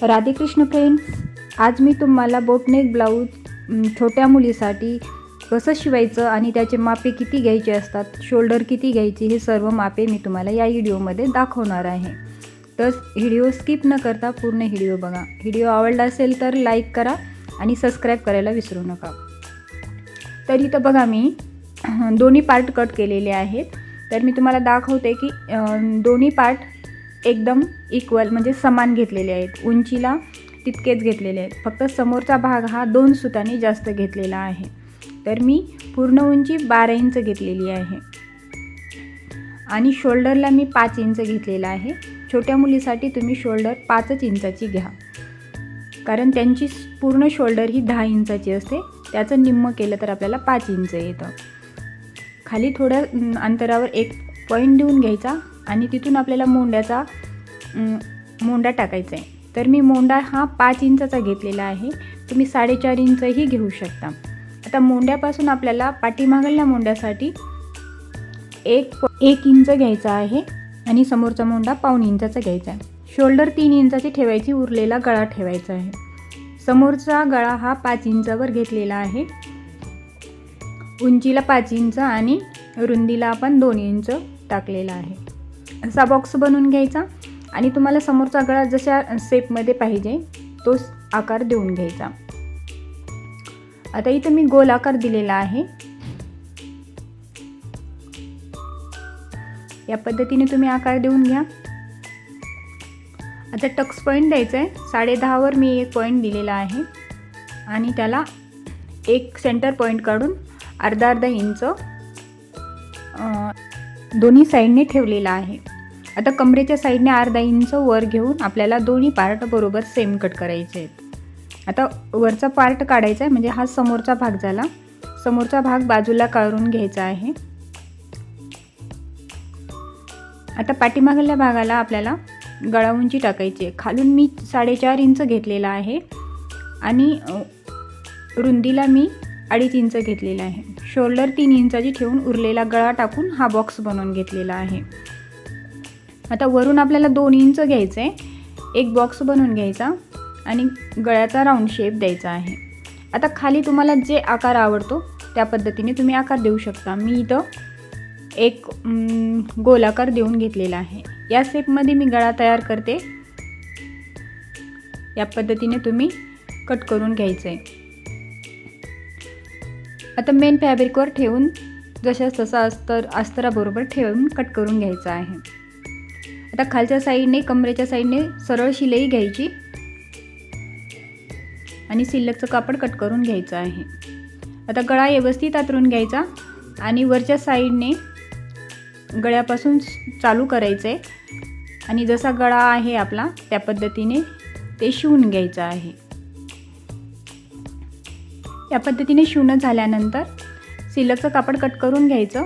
Radhe Krishna friends, आज मी तुम्हाला boat neck blouse छोट्या मुलीसाठी कसं शिवायचं आणि त्याचे मापे किती घ्यायचे असतात, शोल्डर किती घ्यायची, हे सर्व मापे मी तुम्हाला या व्हिडिओमध्ये दाखवणार आहे. तर व्हिडिओ स्किप न करता पूर्ण व्हिडिओ बघा. व्हिडिओ आवडला असेल तर लाईक करा आणि सबस्क्राईब करायला विसरू नका. तर इथं बघा मी दोन्ही पार्ट कट केलेले आहेत. तर मी तुम्हाला दाखवते की दोन्ही पार्ट एकदम इक्वल म्हणजे समान घेतलेले आहेत. उंचीला तितकेच घेतलेले आहेत. फक्त समोरचा भाग हा 2 सुतांनी जास्त घेतलेला आहे. तर मी पूर्ण उंची 12 इंच घेतलेली आहे आणि शोल्डरला मी 5 इंच घेतलेला आहे. छोट्या मुलीसाठी तुम्ही शोल्डर 5 इंचाची घ्या, कारण त्यांची पूर्ण शोल्डर ही 10 इंचाची असते. त्याचं निम्म केलं तर आपल्याला 5 इंच येतं. खाली थोड्या अंतरावर एक पॉईंट देऊन घ्यायचा आणि तिथून आपल्याला मोंडा टाकायचा आहे. तर मी मोंडा हा 5 इंचाचा घेतलेला आहे. तुम्ही 4.5 इंचही घेऊ शकता. आता मोंड्यापासून आपल्याला पाठीमागल्या मोंड्यासाठी एक इंच घ्यायचा आहे आणि समोरचा मोंडा 1.5 इंचाचा घ्यायचा आहे. शोल्डर 3 इंचाची ठेवायची, उरलेला गळा ठेवायचा आहे. समोरचा गळा हा 5 इंचावर घेतलेला आहे. उंचीला 5 इंच आणि रुंदीला आपण 2 इंच टाकलेला आहे. असा बॉक्स बनवून घ्यायचा आणि तुम्हाला समोरचा गळा जशा शेपमध्ये पाहिजे तोच आकार देऊन घ्यायचा. आता इथं मी गोल आकार दिलेला आहे. या पद्धतीने तुम्ही आकार देऊन घ्या. आता टक्स पॉईंट द्यायचा आहे. 10.5 मी एक पॉईंट दिलेला आहे आणि त्याला एक सेंटर पॉईंट काढून अर्धा इंच दोन्ही साईडने ठेवलेला आहे. आता कमरेच्या साईडने अर्धा इंच वर घेऊन आपल्याला दोन्ही पार्ट बरोबर सेम कट करायचे आहेत. आता वरचा पार्ट काढायचा आहे, म्हणजे हा समोरचा भाग झाला. समोरचा भाग बाजूला काढून घ्यायचा आहे. आता पाठीमागल्या भागाला आपल्याला गळा उंची टाकायची आहे. खालून मी 4.5 इंच घेतलेला आहे आणि रुंदीला मी 2.5 इंच घेतलेला आहे. शोल्डर 3 इंचाची ठेवून उरलेला गळा टाकून हा बॉक्स बनवून घेतलेला आहे. आता वरून आपल्याला 2 इंच घ्यायचं आहे. एक बॉक्स बनवून घ्यायचा आणि गळ्याचा राऊंड शेप द्यायचा आहे. आता खाली तुम्हाला जे आकार आवडतो त्या पद्धतीने तुम्ही आकार देऊ शकता. मी इथं एक गोलाकार देऊन घेतलेला आहे. या शेपमध्ये मी गळा तयार करते. या पद्धतीने तुम्ही कट करून घ्यायचं आहे. आता मेन फॅब्रिकवर ठेवून जशास तसा अस्तराबरोबर ठेवून कट करून घ्यायचं आहे. आता खालच्या साईडने कमरेच्या साईडने सरळ शिलाई घ्यायची आणि शिल्लकचं कापड कट करून घ्यायचं आहे. आता गळा व्यवस्थित आतरून घ्यायचा आणि वरच्या साईडने गळ्यापासून चालू करायचं आहे आणि जसा गळा आहे आपला त्या पद्धतीने ते शिवून घ्यायचं आहे. या पद्धतीने शिवणं झाल्यानंतर शिल्लकचं कापड कट करून घ्यायचं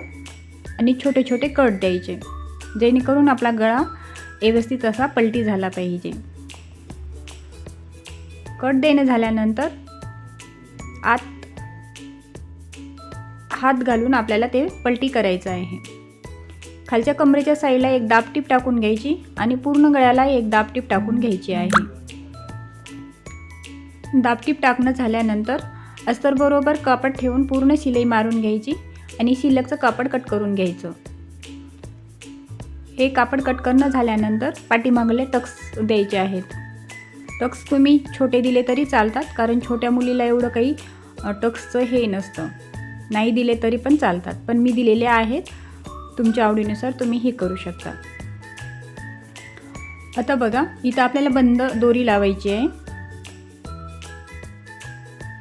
आणि छोटे छोटे कट द्यायचे, जेणेकरून आपला गळा व्यवस्थित असा पलटी झाला पाहिजे. कट देणं झाल्यानंतर आत हात घालून आपल्याला ते पलटी करायचं आहे. खालच्या कमरेच्या साईडला एक दाबटीप टाकून घ्यायची आणि पूर्ण गळ्याला एक दाबटीप टाकून घ्यायची आहे. दाबटीप टाकणं झाल्यानंतर अस्तरबरोबर कापड ठेवून पूर्ण शिलाई मारून घ्यायची आणि शिल्लकचं कापड कट करून घ्यायचं. हे कापड कट करणं झाल्यानंतर पाठीमागले टक्स द्यायचे आहेत. टक्स तुम्ही छोटे दिले तरी चालतात, कारण छोट्या मुलीला एवढं काही टक्सचं हे नसतं. नाही दिले तरी पण चालतात, पण मी दिलेले आहेत. तुमच्या आवडीनुसार तुम्ही हे करू शकता. आता बघा, इथं आपल्याला बंद दोरी लावायची आहे.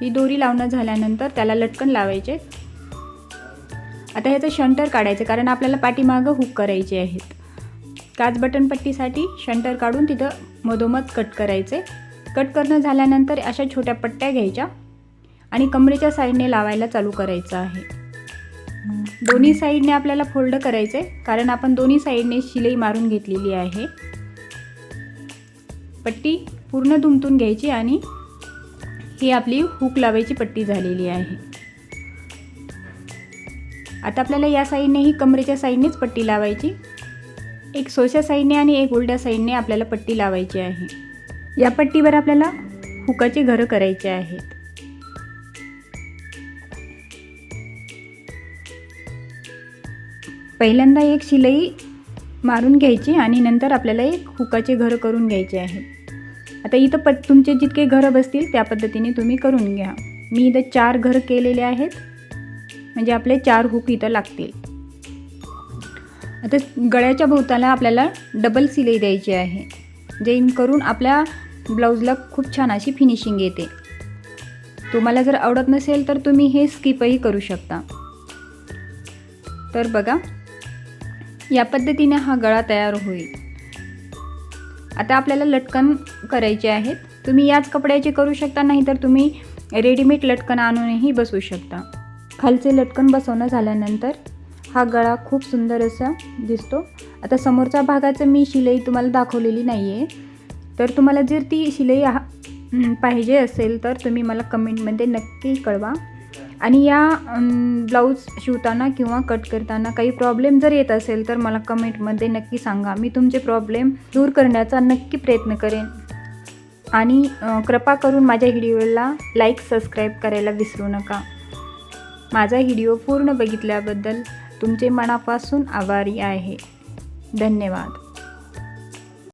ही दोरी लावणं झाल्यानंतर त्याला लटकन लावायचे. आता ह्याचं शंटर काढायचं, कारण आपल्याला पाठीमागं हुक करायचे आहेत. काच बटन पट्टीसाठी शंटर काढून तिथं मधोमध कट करायचे. कट करणं झाल्यानंतर अशा छोट्या पट्ट्या घ्यायच्या आणि कमरेच्या साईडने लावायला चालू करायचं आहे. दोन्ही साईडने आपल्याला फोल्ड करायचे, कारण आपण दोन्ही साईडने शिलाई मारून घेतलेली आहे. पट्टी पूर्ण दुमटून घ्यायची आणि ही आपली हुक लावायची पट्टी झालेली आहे. आता आपल्याला या साईडनेही कमरेच्या साईडनेच पट्टी लावायची. एक सोच्या साईडने आणि एक उलट्या साईडने आपल्याला पट्टी लावायची आहे. या पट्टीवर आपल्याला हुकाचे घरं करायचे आहेत. पहिल्यांदा एक शिलाई मारून घ्यायची आणि नंतर आपल्याला एक हुकाचे घरं करून घ्यायचे आहे. आता इथं तुमचे जितके घरं बसतील त्या पद्धतीने तुम्ही करून घ्या. मी इथं 4 घरं केलेले आहेत, म्हणजे आपले 4 हुक इथं लागतील. आता गळ्याच्या भोवताला आपल्याला डबल शिलाई द्यायची आहे, जेणेकरून आपल्या ब्लाऊजला खूप छान अशी फिनिशिंग येते. तुम्हाला जर आवडत नसेल तर तुम्ही हे स्किपही करू शकता. तर बघा, या पद्धतीने हा गळा तयार होईल. आता आपल्याला लटकन करायचे आहेत. तुम्ही याच कपड्याचे करू शकता, नाही तर तुम्ही रेडीमेड लटकन आणूनही बसवू शकता. खालचे लटकन बसवणं झाल्यानंतर हा गळा खूप सुंदर असा दिसतो. आता समोरच्या भागाचं मी शिलाई तुम्हाला दाखवलेली नाही आहे, तर तुम्हाला जर ती शिलाई पाहिजे असेल तर तुम्ही मला कमेंटमध्ये नक्की कळवा. आणि या ब्लाऊज शिवताना किंवा कट करताना काही प्रॉब्लेम जर येत असेल तर मला कमेंटमध्ये नक्की सांगा. मी तुमचे प्रॉब्लेम दूर करण्याचा नक्की प्रयत्न करेन. आणि कृपा करून माझ्या व्हिडिओला लाईक सबस्क्राईब करायला विसरू नका. माझा व्हिडिओ पूर्ण बघितल्याबद्दल तुमचे मनापासून आभारी आहे. धन्यवाद.